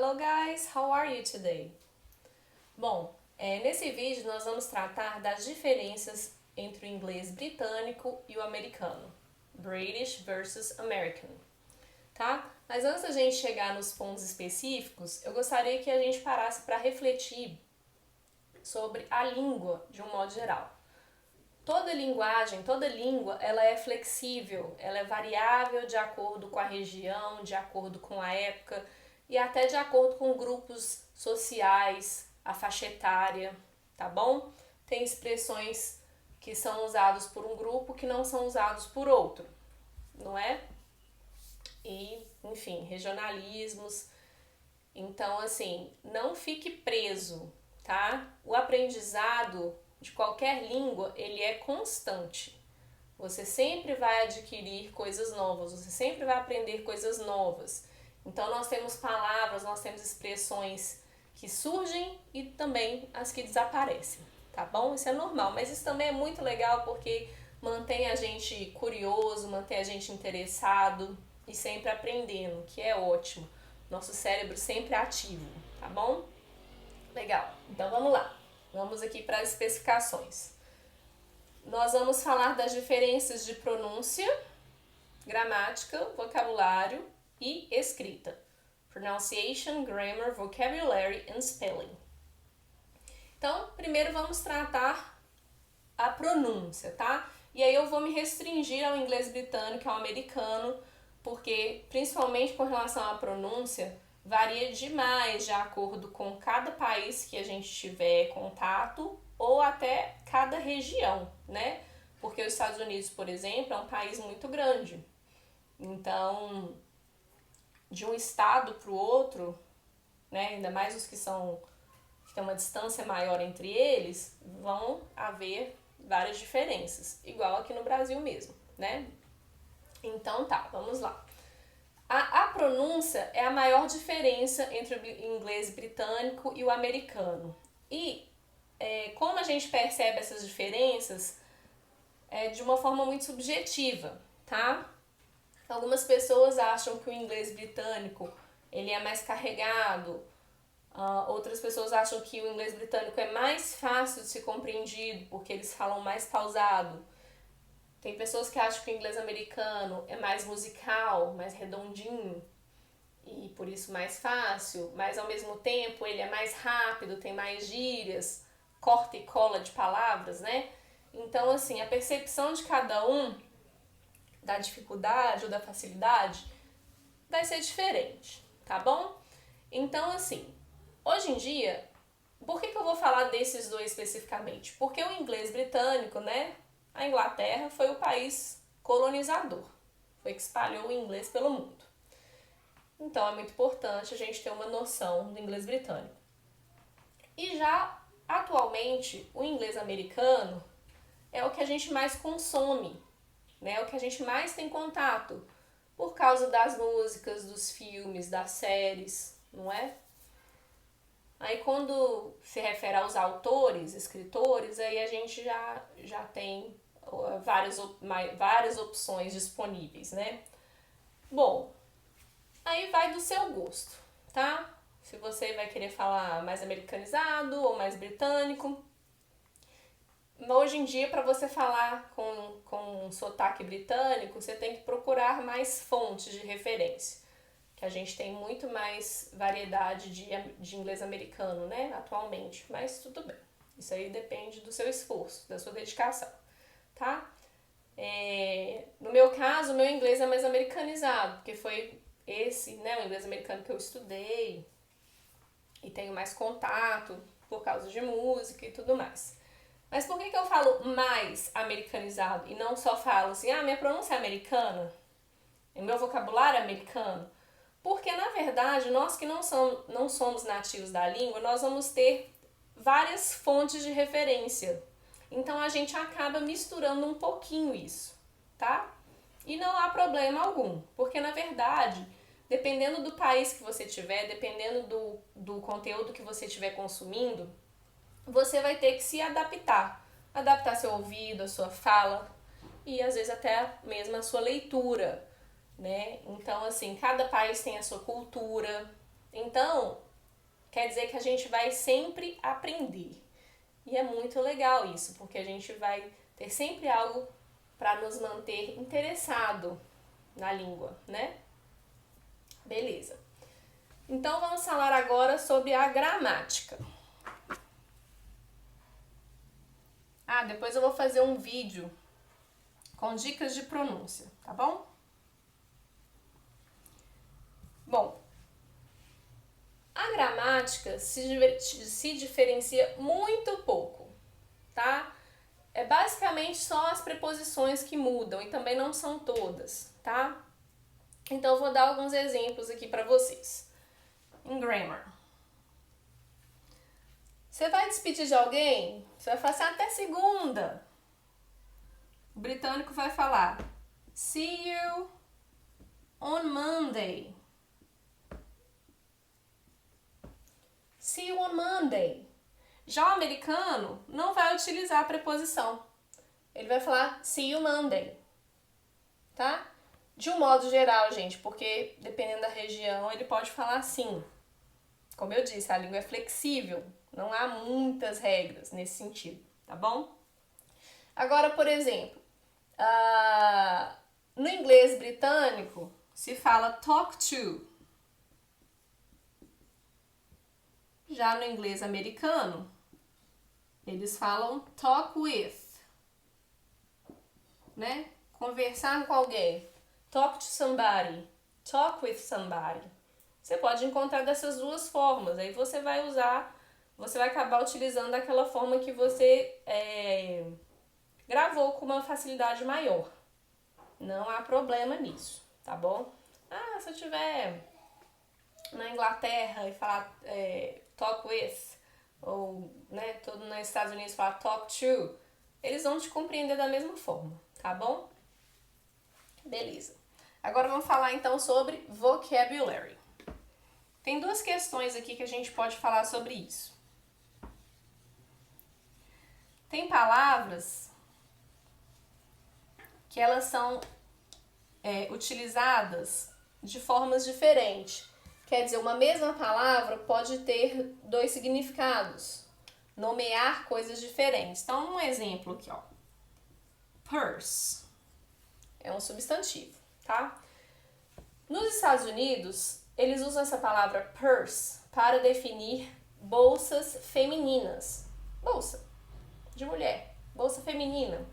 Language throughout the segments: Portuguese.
Hello guys, how are you today? Bom, nesse vídeo nós vamos tratar das diferenças entre o inglês britânico e o americano. British versus American, tá? Mas antes da gente chegar nos pontos específicos, eu gostaria que a gente parasse para refletir sobre a língua de um modo geral. Toda linguagem, toda língua, ela é flexível, ela é variável de acordo com a região, de acordo com a época e até de acordo com grupos sociais, a faixa etária, tá bom? Tem expressões que são usadas por um grupo que não são usados por outro, não é? E, enfim, regionalismos. Então, assim, não fique preso, tá? O aprendizado de qualquer língua, ele é constante. Você sempre vai adquirir coisas novas, você sempre vai aprender coisas novas. Então nós temos palavras, nós temos expressões que surgem e também as que desaparecem, tá bom? Isso é normal, mas isso também é muito legal porque mantém a gente curioso, mantém a gente interessado e sempre aprendendo, que é ótimo. Nosso cérebro sempre ativo, tá bom? Legal, então vamos lá. Vamos aqui para as especificações. Nós vamos falar das diferenças de pronúncia, gramática, vocabulário e escrita. Pronunciation, grammar, vocabulary and spelling. Então, primeiro vamos tratar a pronúncia, tá? E aí eu vou me restringir ao inglês britânico e ao americano, porque principalmente com relação à pronúncia, varia demais de acordo com cada país que a gente tiver contato ou até cada região, né? Porque os Estados Unidos, por exemplo, é um país muito grande. Então, de um estado para o outro, né, ainda mais os que tem uma distância maior entre eles, vão haver várias diferenças, igual aqui no Brasil mesmo, né? Então tá, vamos lá. A pronúncia é a maior diferença entre o inglês britânico e o americano. E como a gente percebe essas diferenças de uma forma muito subjetiva, tá? Algumas pessoas acham que o inglês britânico ele é mais carregado, outras pessoas acham que o inglês britânico é mais fácil de ser compreendido porque eles falam mais pausado. Tem pessoas que acham que o inglês americano é mais musical, mais redondinho e por isso mais fácil, mas ao mesmo tempo ele é mais rápido, tem mais gírias, corta e cola de palavras, né? Então, assim, a percepção de cada um da dificuldade ou da facilidade vai ser diferente, tá bom? Então, assim, hoje em dia, por que eu vou falar desses dois especificamente? Porque o inglês britânico, né? A Inglaterra foi o país colonizador, foi que espalhou o inglês pelo mundo. Então é muito importante a gente ter uma noção do inglês britânico. E já atualmente o inglês americano é o que a gente mais consome, né? É o que a gente mais tem contato por causa das músicas, dos filmes, das séries, não é? Aí quando se refere aos autores, escritores, aí a gente já tem várias opções disponíveis, né? Bom, aí vai do seu gosto, tá? Se você vai querer falar mais americanizado ou mais britânico. Hoje em dia, para você falar com sotaque britânico, você tem que procurar mais fontes de referência. Que a gente tem muito mais variedade de inglês americano, né, atualmente. Mas tudo bem. Isso aí depende do seu esforço, da sua dedicação, tá? No meu caso, o meu inglês é mais americanizado, porque foi esse, né, o inglês americano que eu estudei e tenho mais contato por causa de música e tudo mais. Mas por que eu falo mais americanizado e não só falo assim, minha pronúncia é americana, o meu vocabulário é americano? Porque, na verdade, nós que não somos nativos da língua, nós vamos ter várias fontes de referência. Então, a gente acaba misturando um pouquinho isso, tá? E não há problema algum, porque, na verdade, dependendo do país que você tiver, dependendo do conteúdo que você estiver consumindo, você vai ter que se adaptar. Adaptar seu ouvido, a sua fala e, às vezes, até mesmo a sua leitura, né? Então, assim, cada país tem a sua cultura, Então, quer dizer que a gente vai sempre aprender. E é muito legal isso, porque a gente vai ter sempre algo para nos manter interessado na língua, né? Beleza. Então, vamos falar agora sobre a gramática. Depois eu vou fazer um vídeo com dicas de pronúncia, tá bom? Bom, a gramática se diferencia muito pouco, tá? É basicamente só as preposições que mudam e também não são todas, tá? Então eu vou dar alguns exemplos aqui para vocês. Em grammar. Você vai despedir de alguém? Você vai falar assim, até segunda. O britânico vai falar see you on Monday. See you on Monday. Já o americano não vai utilizar a preposição. Ele vai falar see you Monday. Tá? De um modo geral, gente, porque dependendo da região, ele pode falar assim. Como eu disse, a língua é flexível. Não há muitas regras nesse sentido, tá bom? Agora, por exemplo, no inglês britânico se fala talk to. Já no inglês americano, eles falam talk with, né? Conversar com alguém. Talk to somebody. Talk with somebody. Você pode encontrar dessas duas formas. Aí você vai acabar utilizando daquela forma que você gravou com uma facilidade maior. Não há problema nisso, tá bom? Se eu estiver na Inglaterra e falar talk with, ou né, todo nos Estados Unidos falar talk to, eles vão te compreender da mesma forma, tá bom? Beleza. Agora vamos falar então sobre vocabulary. Tem duas questões aqui que a gente pode falar sobre isso. Tem palavras que elas são utilizadas de formas diferentes. Quer dizer, uma mesma palavra pode ter dois significados, nomear coisas diferentes. Então, um exemplo aqui, ó. Purse é um substantivo, tá? Nos Estados Unidos, eles usam essa palavra purse para definir bolsas femininas. Bolsa de mulher, bolsa feminina,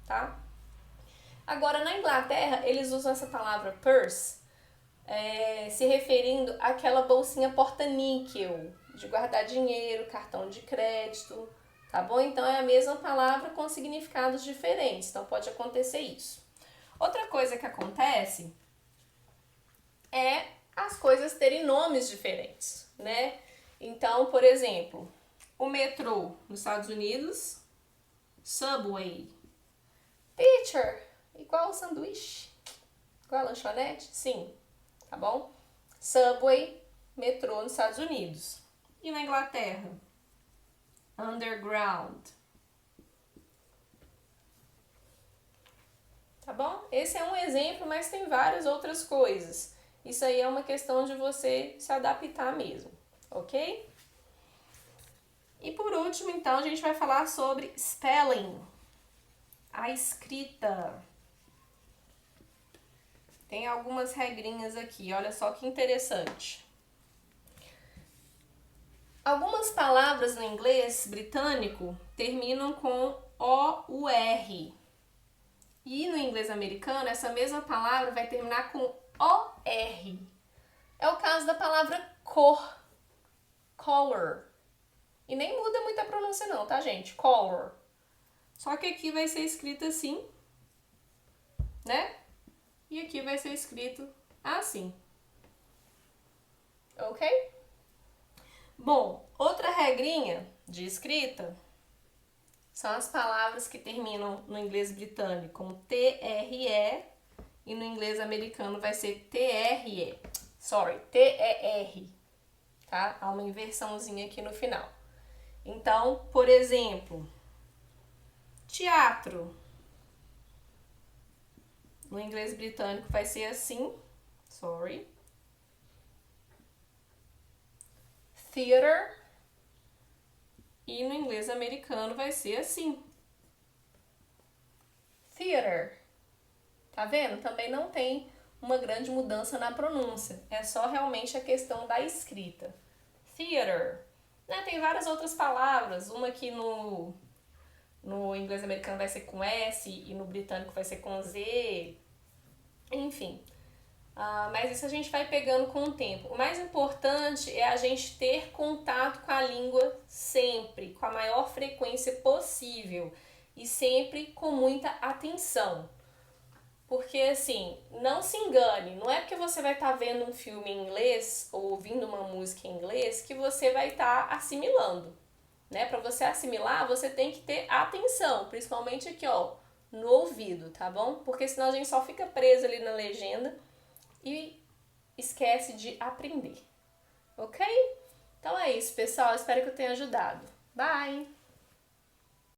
tá? Agora, na Inglaterra, eles usam essa palavra purse se referindo àquela bolsinha porta-níquel, de guardar dinheiro, cartão de crédito, tá bom? Então, é a mesma palavra com significados diferentes, então pode acontecer isso. Outra coisa que acontece é as coisas terem nomes diferentes, né? Então, por exemplo, o metrô nos Estados Unidos, Subway. Teacher, igual o sanduíche? Igual a lanchonete? Sim, tá bom? Subway, metrô nos Estados Unidos. E na Inglaterra? Underground. Tá bom? Esse é um exemplo, mas tem várias outras coisas. Isso aí é uma questão de você se adaptar mesmo, ok? E por último, então, a gente vai falar sobre spelling, a escrita. Tem algumas regrinhas aqui, olha só que interessante. Algumas palavras no inglês britânico terminam com O-U-R. E no inglês americano, essa mesma palavra vai terminar com O-R. É o caso da palavra cor, color. E nem muda muito a pronúncia não, tá, gente? Color. Só que aqui vai ser escrito assim, né? E aqui vai ser escrito assim. Ok? Bom, outra regrinha de escrita são as palavras que terminam no inglês britânico com T-R-E e no inglês americano vai ser T-R-E. T-E-R. Tá? Há uma inversãozinha aqui no final. Então, por exemplo, teatro. No inglês britânico vai ser assim. theater. E no inglês americano vai ser assim. Theater. Tá vendo? Também não tem uma grande mudança na pronúncia. É só realmente a questão da escrita. Theater. Né? Tem várias outras palavras. Uma que no inglês americano vai ser com S e no britânico vai ser com Z. Enfim. Mas isso a gente vai pegando com o tempo. O mais importante é a gente ter contato com a língua sempre, com a maior frequência possível e sempre com muita atenção. Porque assim, não se engane, não é porque você vai estar vendo um filme em inglês ou ouvindo uma música em inglês que você vai estar assimilando, né? Para você assimilar, você tem que ter atenção, principalmente aqui, ó, no ouvido, tá bom? Porque senão a gente só fica preso ali na legenda e esquece de aprender, ok? Então é isso, pessoal. Espero que eu tenha ajudado. Bye!